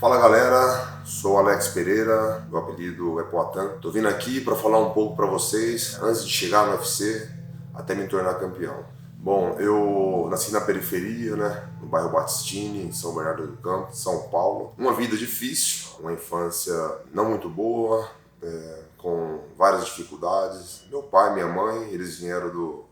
Fala galera, sou Alex Pereira, meu apelido é Poatan. Tô vindo aqui para falar um pouco para vocês antes de chegar no UFC até me tornar campeão. Bom, eu nasci na periferia, né, no bairro Batistini, em São Bernardo do Campo, São Paulo. Uma vida difícil, uma infância não muito boa, com várias dificuldades. Meu pai e minha mãe, eles vieram do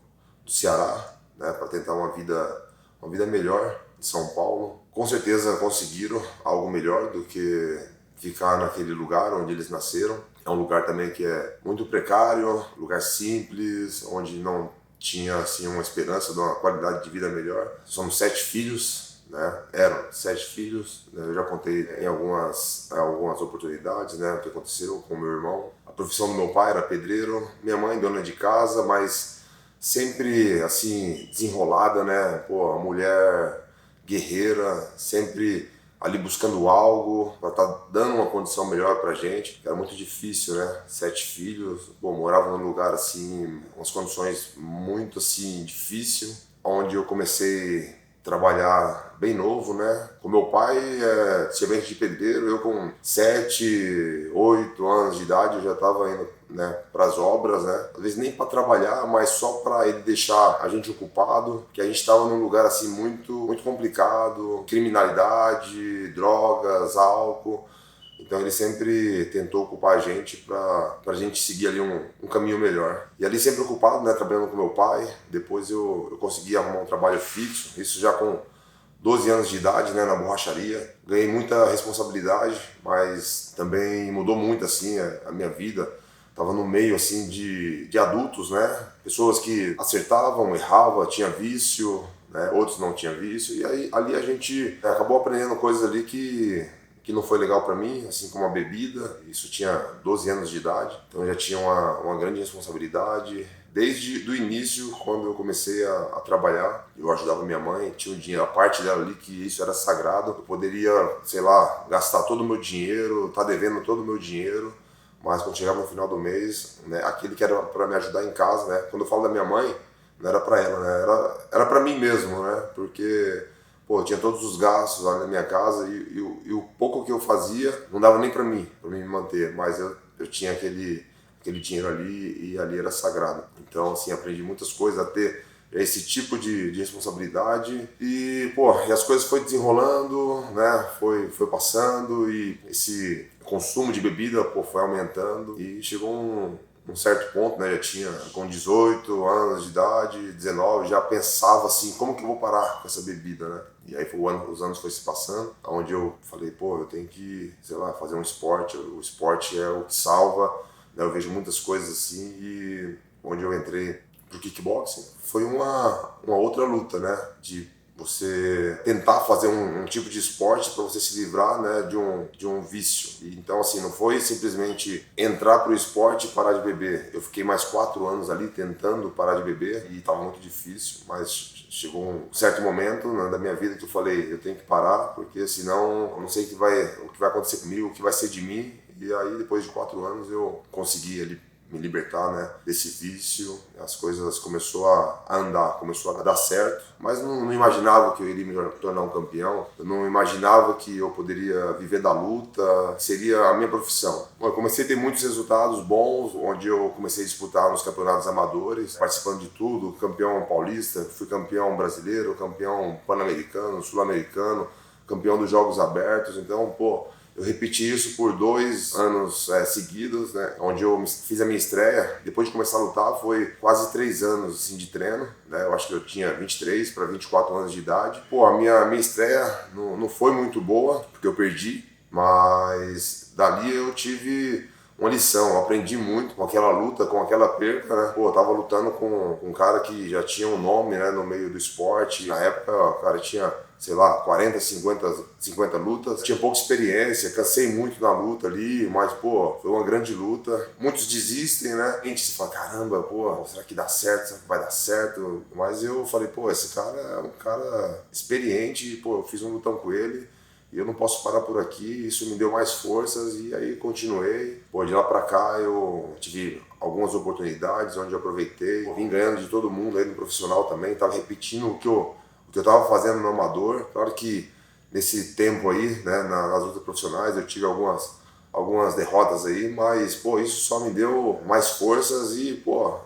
Ceará, né, para tentar uma vida melhor em São Paulo. Com certeza conseguiram algo melhor do que ficar naquele lugar onde eles nasceram. É um lugar também que é muito precário, lugar simples, onde não tinha assim uma esperança de uma qualidade de vida melhor. Somos 7 filhos, né? Eram 7 filhos. Eu já contei em algumas oportunidades, né, o que aconteceu com meu irmão. A profissão do meu pai era pedreiro, minha mãe dona de casa, mas sempre assim desenrolada, né? Pô, a mulher guerreira, sempre ali buscando algo para estar dando uma condição melhor pra gente. Era muito difícil, né? 7 filhos, bom, morava num lugar assim, umas condições muito assim difícil, onde eu comecei a trabalhar bem novo, né? Com meu pai, servente de pedreiro, eu com 7, 8 anos de idade eu já estava indo, né, para as obras, né? Às vezes nem para trabalhar, mas só para ele deixar a gente ocupado, que a gente estava num lugar assim muito complicado, criminalidade, drogas, álcool. Então ele sempre tentou ocupar a gente para a gente seguir ali um caminho melhor. E ali sempre ocupado, né, trabalhando com meu pai. Depois eu consegui arrumar um trabalho fixo, isso já com 12 anos de idade, né, na borracharia. Ganhei muita responsabilidade, mas também mudou muito assim a minha vida. Tava no meio assim de adultos, né, pessoas que acertavam, erravam, tinha vício, né, outros não tinham vício. E aí ali a gente acabou aprendendo coisas ali que não foi legal para mim, assim como a bebida. Isso tinha 12 anos de idade, então eu já tinha uma grande responsabilidade. Desde o início, quando eu comecei a trabalhar, eu ajudava minha mãe, tinha um dinheiro, a parte dela ali, que isso era sagrado. Eu poderia, sei lá, gastar todo o meu dinheiro, tá devendo todo o meu dinheiro, mas quando chegava no final do mês, né, aquele que era para me ajudar em casa, né, quando eu falo da minha mãe, não era para ela, né, era para mim mesmo, né, porque pô, eu tinha todos os gastos lá na minha casa e o pouco que eu fazia não dava nem para mim me manter, mas eu tinha aquele dinheiro ali e ali era sagrado. Então, assim, aprendi muitas coisas a ter esse tipo de responsabilidade e, pô, e as coisas foi desenrolando, né, foi passando e esse consumo de bebida, pô, foi aumentando e chegou um certo ponto, né, já tinha com 18 anos de idade, 19, já pensava assim, como que eu vou parar com essa bebida, né? E aí os anos foi se passando, onde eu falei, pô, eu tenho que, sei lá, fazer um esporte, o esporte é o que salva, né? Eu vejo muitas coisas assim e onde eu entrei pro kickboxing foi uma outra luta, né? De você tentar fazer um tipo de esporte para você se livrar, né, de um vício. E, então, assim, não foi simplesmente entrar pro esporte e parar de beber. Eu fiquei mais 4 anos ali tentando parar de beber e estava muito difícil, mas chegou um certo momento, né, da minha vida que eu falei, eu tenho que parar, porque senão eu não sei o que vai acontecer comigo, o que vai ser de mim. E aí, depois de 4 anos, eu consegui ali me libertar, né, desse vício. As coisas começou a andar, começou a dar certo, mas não imaginava que eu iria me tornar um campeão. Eu não imaginava que eu poderia viver da luta, que seria a minha profissão. Bom, eu comecei a ter muitos resultados bons, onde eu comecei a disputar nos campeonatos amadores, participando de tudo, campeão paulista, fui campeão brasileiro, campeão pan-americano, sul-americano, campeão dos Jogos Abertos. Então, pô, eu repeti isso por 2 anos seguidos, né? Onde eu fiz a minha estreia. Depois de começar a lutar, foi quase 3 anos assim, de treino, né? Eu acho que eu tinha 23 para 24 anos de idade. Pô, a minha estreia não foi muito boa, porque eu perdi, mas dali eu tive uma lição, eu aprendi muito com aquela luta, com aquela perca, né? Pô, eu tava lutando com um cara que já tinha um nome, né, no meio do esporte. Na época, o cara tinha, sei lá, 40, 50 lutas. Tinha pouca experiência, cansei muito na luta ali, mas, pô, foi uma grande luta. Muitos desistem, né? A gente se fala, caramba, pô, será que dá certo? Será que vai dar certo? Mas eu falei, pô, esse cara é um cara experiente, pô, eu fiz um lutão com ele. E eu não posso parar por aqui, isso me deu mais forças e aí continuei. Pô, de lá pra cá eu tive algumas oportunidades onde eu aproveitei, vim ganhando de todo mundo aí no profissional também, tava repetindo o que eu tava fazendo no amador. Claro que nesse tempo aí, né, nas lutas profissionais, eu tive algumas derrotas aí, mas, pô, isso só me deu mais forças e, pô,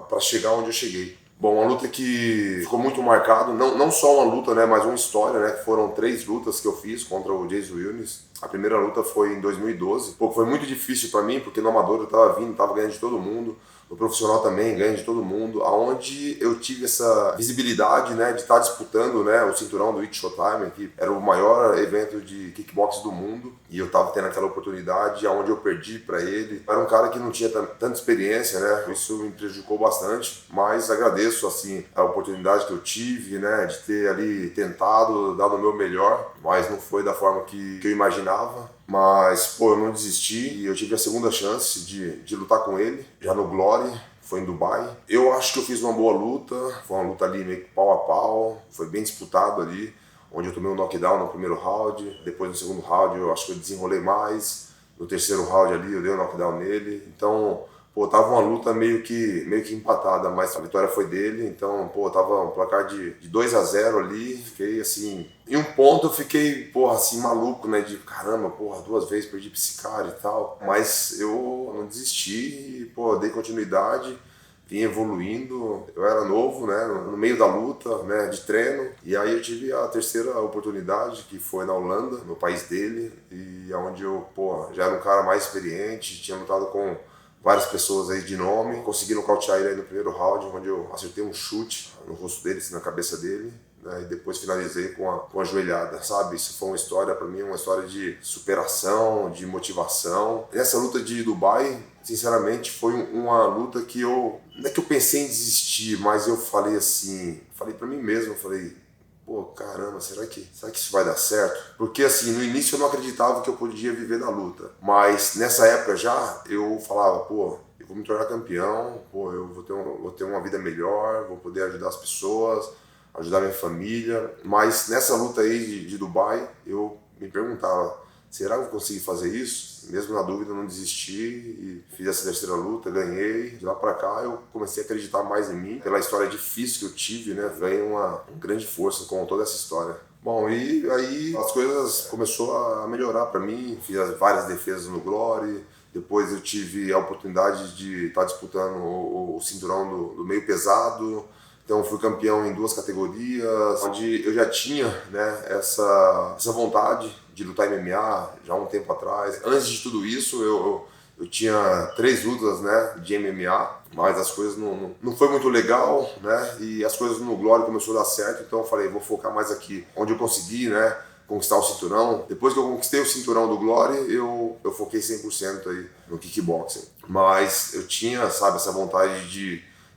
para chegar onde eu cheguei. Bom, uma luta que ficou muito marcado, não só uma luta, né, mas uma história, né, que foram 3 lutas que eu fiz contra o Jason Wilnis. A primeira luta foi em 2012. Pô, foi muito difícil para mim, porque no amador eu tava vindo, tava ganhando de todo mundo. No profissional também, ganho de todo mundo, aonde eu tive essa visibilidade, né, de estar disputando, né, o cinturão do It Showtime, que era o maior evento de kickbox do mundo, e eu estava tendo aquela oportunidade, aonde eu perdi para ele. Era um cara que não tinha tanta experiência, né, isso me prejudicou bastante, mas agradeço, assim, a oportunidade que eu tive, né, de ter ali tentado, dado o meu melhor, mas não foi da forma que eu imaginava. Mas, pô, eu não desisti e eu tive a segunda chance de lutar com ele, já no Glory, foi em Dubai. Eu acho que eu fiz uma boa luta, foi uma luta ali meio que pau a pau, foi bem disputado ali, onde eu tomei um knockdown no primeiro round, depois no segundo round eu acho que eu desenrolei mais, no terceiro round ali eu dei um knockdown nele, então... Pô, tava uma luta meio que empatada, mas a vitória foi dele, então, pô, tava um placar de 2-0 ali, fiquei assim... Em um ponto eu fiquei, porra, assim, maluco, né, de caramba, porra, 2 vezes perdi pra esse cara e tal, mas eu não desisti e, pô, dei continuidade, vim evoluindo, eu era novo, né, no meio da luta, né, de treino, e aí eu tive a terceira oportunidade, que foi na Holanda, no país dele, e onde eu, pô, já era um cara mais experiente, tinha lutado com várias pessoas aí de nome, consegui nocautear ele aí no primeiro round, onde eu acertei um chute no rosto dele, assim, na cabeça dele, né, e depois finalizei com a joelhada, sabe? Isso foi uma história para mim, uma história de superação, de motivação. Essa luta de Dubai, sinceramente, foi uma luta que eu, não é que eu pensei em desistir, mas eu falei assim, falei para mim mesmo, eu falei, pô, caramba, será que isso vai dar certo? Porque assim, no início eu não acreditava que eu podia viver da luta. Mas nessa época já, eu falava, pô, eu vou me tornar campeão, pô, eu vou ter uma vida melhor, vou poder ajudar as pessoas, ajudar minha família. Mas nessa luta aí de Dubai, eu me perguntava, será que eu vou conseguir fazer isso? Mesmo na dúvida, eu não desisti e fiz essa terceira luta, ganhei. De lá pra cá, eu comecei a acreditar mais em mim. Pela história difícil que eu tive, né, veio uma grande força com toda essa história. Bom, e aí as coisas começou a melhorar para mim. Fiz várias defesas no Glory. Depois eu tive a oportunidade de estar disputando o cinturão do meio pesado. Então fui campeão em 2 categorias, onde eu já tinha, né, essa vontade de lutar MMA já há um tempo atrás. Antes de tudo isso, eu tinha 3 lutas, né, de MMA, mas as coisas não foi muito legal, né, e as coisas no Glory começou a dar certo, então eu falei, vou focar mais aqui, onde eu consegui, né, conquistar o cinturão. Depois que eu conquistei o cinturão do Glory, eu foquei 100% aí no kickboxing. Mas eu tinha, sabe, essa vontade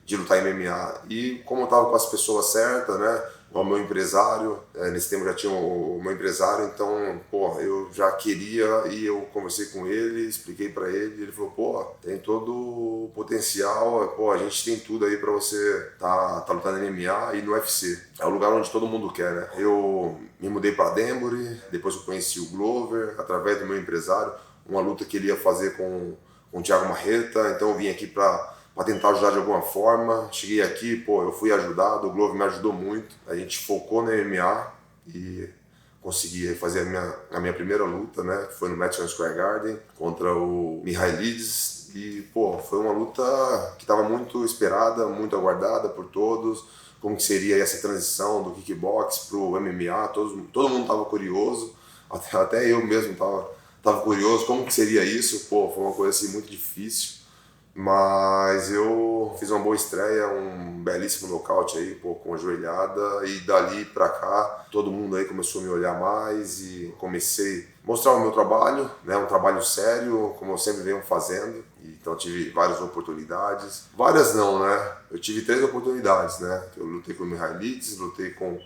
de lutar em MMA. E como eu tava com as pessoas certas, né? O meu empresário, nesse tempo já tinha o meu empresário, então, pô, eu já queria e eu conversei com ele, expliquei pra ele, ele falou, pô, tem todo o potencial, pô, a gente tem tudo aí pra você tá lutando em MMA e no UFC. É o lugar onde todo mundo quer, né? Eu me mudei pra Denver, depois eu conheci o Glover, através do meu empresário, uma luta que ele ia fazer com o Thiago Marreta, então eu vim aqui pra tentar ajudar de alguma forma. Cheguei aqui, pô, eu fui ajudado, o Glover me ajudou muito. A gente focou no MMA e consegui fazer a minha primeira luta, né, que foi no Madison Square Garden contra o Mihailidis. E, pô, foi uma luta que estava muito esperada, muito aguardada por todos. Como que seria essa transição do kickbox pro MMA, todo mundo estava curioso, até eu mesmo tava curioso, como que seria isso. Pô, foi uma coisa assim muito difícil. Mas eu fiz uma boa estreia, um belíssimo nocaute aí, pô, com a joelhada, e dali pra cá todo mundo aí começou a me olhar mais e comecei a mostrar o meu trabalho, né, um trabalho sério, como eu sempre venho fazendo. Então tive várias oportunidades, várias não, né, eu tive 3 oportunidades, né, eu lutei com o Mihailidis, lutei com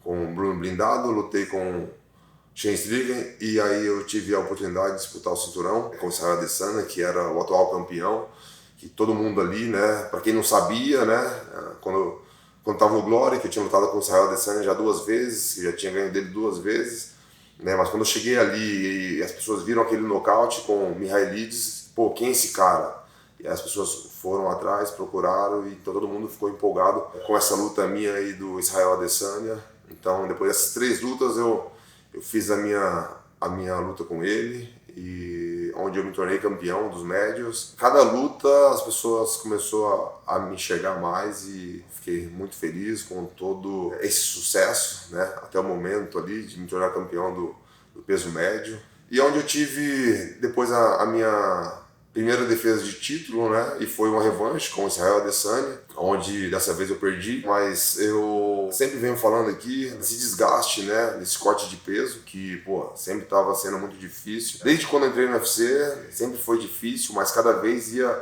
o Bruno Blindado, lutei com Shane Strickland, e aí eu tive a oportunidade de disputar o cinturão com o Israel Adesanya, que era o atual campeão, que todo mundo ali, né, para quem não sabia, né, quando estava no Glory, que eu tinha lutado com o Israel Adesanya já 2 vezes, que já tinha ganho dele 2 vezes, né, mas quando eu cheguei ali e as pessoas viram aquele nocaute com o Mihailidis, pô, quem é esse cara? E as pessoas foram atrás, procuraram, e então todo mundo ficou empolgado com essa luta minha aí do Israel Adesanya. Então depois dessas 3 lutas eu fiz a minha luta com ele, e onde eu me tornei campeão dos médios. Cada luta as pessoas começaram a me enxergar mais e fiquei muito feliz com todo esse sucesso, né? Até o momento ali de me tornar campeão do peso médio. E onde eu tive depois a minha primeira defesa de título, né? E foi uma revanche com o Israel Adesanya, onde dessa vez eu perdi, mas eu sempre venho falando aqui desse desgaste, né? Desse corte de peso, que, pô, sempre estava sendo muito difícil. Desde quando eu entrei no UFC, sempre foi difícil, mas cada vez ia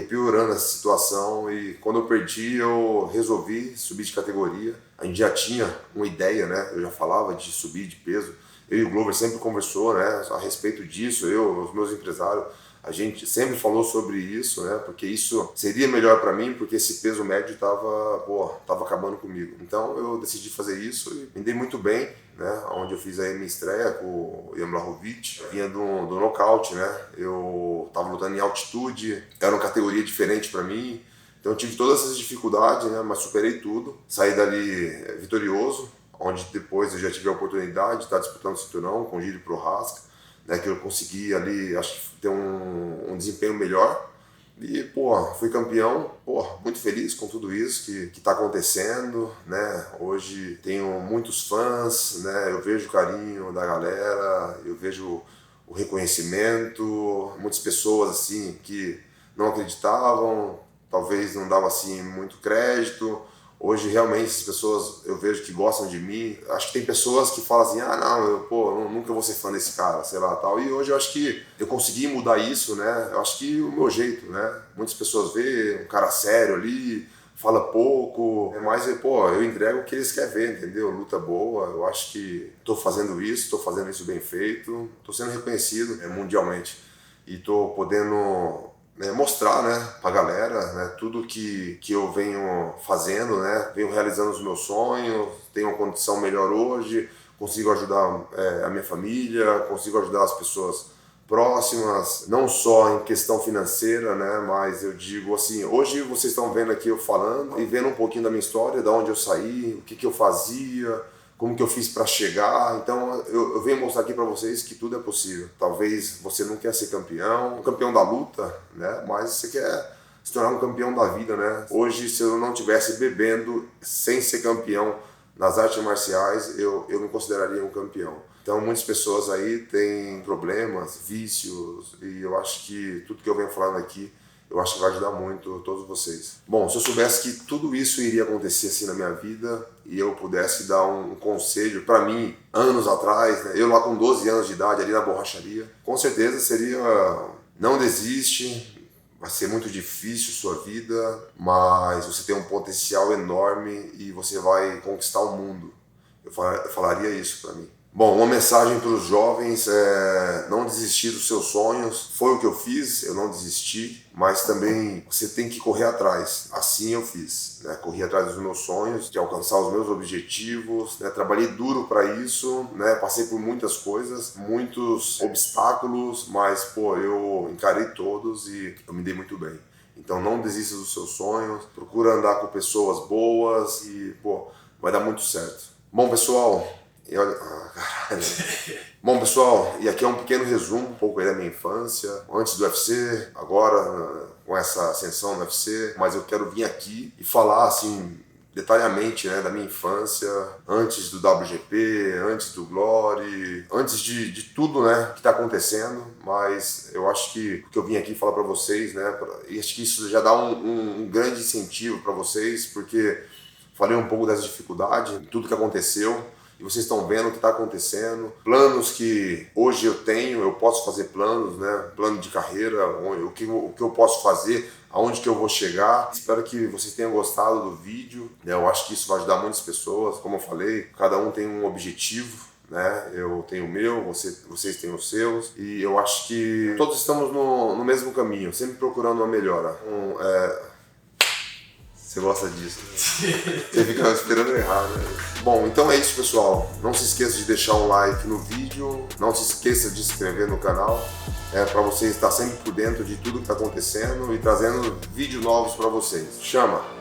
piorando essa situação, e quando eu perdi, eu resolvi subir de categoria. A gente já tinha uma ideia, né? Eu já falava de subir de peso. Eu e o Glover sempre conversou, né? A respeito disso, os meus empresários, a gente sempre falou sobre isso, né? Porque isso seria melhor para mim, porque esse peso médio tava acabando comigo. Então eu decidi fazer isso e me dei muito bem, né? Onde eu fiz aí minha estreia com o Jan Blachowicz, vinha do nocaute, né? Eu tava lutando em altitude, era uma categoria diferente para mim. Então eu tive todas essas dificuldades, né? Mas superei tudo, saí dali vitorioso, onde depois eu já tive a oportunidade de estar disputando o cinturão com o Jiri Prochazka, né, que eu consegui ali, acho que ter um desempenho melhor. E, fui campeão, muito feliz com tudo isso que tá acontecendo, né? Hoje tenho muitos fãs, né? Eu vejo o carinho da galera, eu vejo o reconhecimento, muitas pessoas, assim, que não acreditavam, talvez não davam, assim, muito crédito. Hoje, realmente, as pessoas, eu vejo que gostam de mim. Acho que tem pessoas que falam assim, eu nunca vou ser fã desse cara, sei lá, tal. E hoje eu acho que eu consegui mudar isso, né? Eu acho que o meu jeito, né? Muitas pessoas veem um cara sério ali, fala pouco, mas, eu entrego o que eles querem ver, entendeu? Luta boa, eu acho que estou fazendo isso bem feito, estou sendo reconhecido mundialmente e estou podendo mostrar, né, pra galera, né, tudo que eu venho fazendo, né, venho realizando os meus sonhos, tenho uma condição melhor hoje, consigo ajudar a minha família, consigo ajudar as pessoas próximas, não só em questão financeira, né, mas eu digo assim, hoje vocês estão vendo aqui eu falando e vendo um pouquinho da minha história, da onde eu saí, o que eu fazia, como que eu fiz para chegar. Então eu venho mostrar aqui para vocês que tudo é possível. Talvez você não quer ser campeão, campeão da luta, né? Mas você quer se tornar um campeão da vida, né? Hoje, se eu não tivesse bebendo sem ser campeão nas artes marciais, eu me consideraria um campeão. Então muitas pessoas aí têm problemas, vícios, e eu acho que tudo que eu venho falando aqui, eu acho que vai ajudar muito todos vocês. Bom, se eu soubesse que tudo isso iria acontecer assim na minha vida e eu pudesse dar um conselho para mim, anos atrás, né, eu lá com 12 anos de idade, ali na borracharia, com certeza seria: não desiste, vai ser muito difícil sua vida, mas você tem um potencial enorme e você vai conquistar o mundo. Eu falaria isso para mim. Bom, uma mensagem para os jovens é não desistir dos seus sonhos. Foi o que eu fiz, eu não desisti, mas também você tem que correr atrás. Assim eu fiz, né? Corri atrás dos meus sonhos, de alcançar os meus objetivos, né? Trabalhei duro para isso, né? Passei por muitas coisas, muitos obstáculos, mas eu encarei todos e eu me dei muito bem. Então não desista dos seus sonhos, procura andar com pessoas boas e vai dar muito certo. Bom, pessoal, Bom, pessoal, e aqui é um pequeno resumo, um pouco aí da minha infância, antes do UFC, agora com essa ascensão no UFC, mas eu quero vir aqui e falar, assim, detalhadamente, né, da minha infância, antes do WGP, antes do Glory, antes de tudo, né, que está acontecendo, mas eu acho que o que eu vim aqui falar para vocês, né, e acho que isso já dá um grande incentivo para vocês, porque falei um pouco das dificuldades, tudo que aconteceu, e vocês estão vendo o que está acontecendo, planos que hoje eu tenho, eu posso fazer planos, né? Plano de carreira, o que eu posso fazer, aonde que eu vou chegar. Espero que vocês tenham gostado do vídeo, né? Eu acho que isso vai ajudar muitas pessoas, como eu falei, cada um tem um objetivo, né? Eu tenho o meu, vocês têm os seus, e eu acho que todos estamos no mesmo caminho, sempre procurando uma melhora. Você gosta disso, né? Você fica esperando errar, né? Bom, então é isso, pessoal. Não se esqueça de deixar um like no vídeo. Não se esqueça de se inscrever no canal. Para você estar sempre por dentro de tudo que está acontecendo e trazendo vídeos novos para vocês. Chama!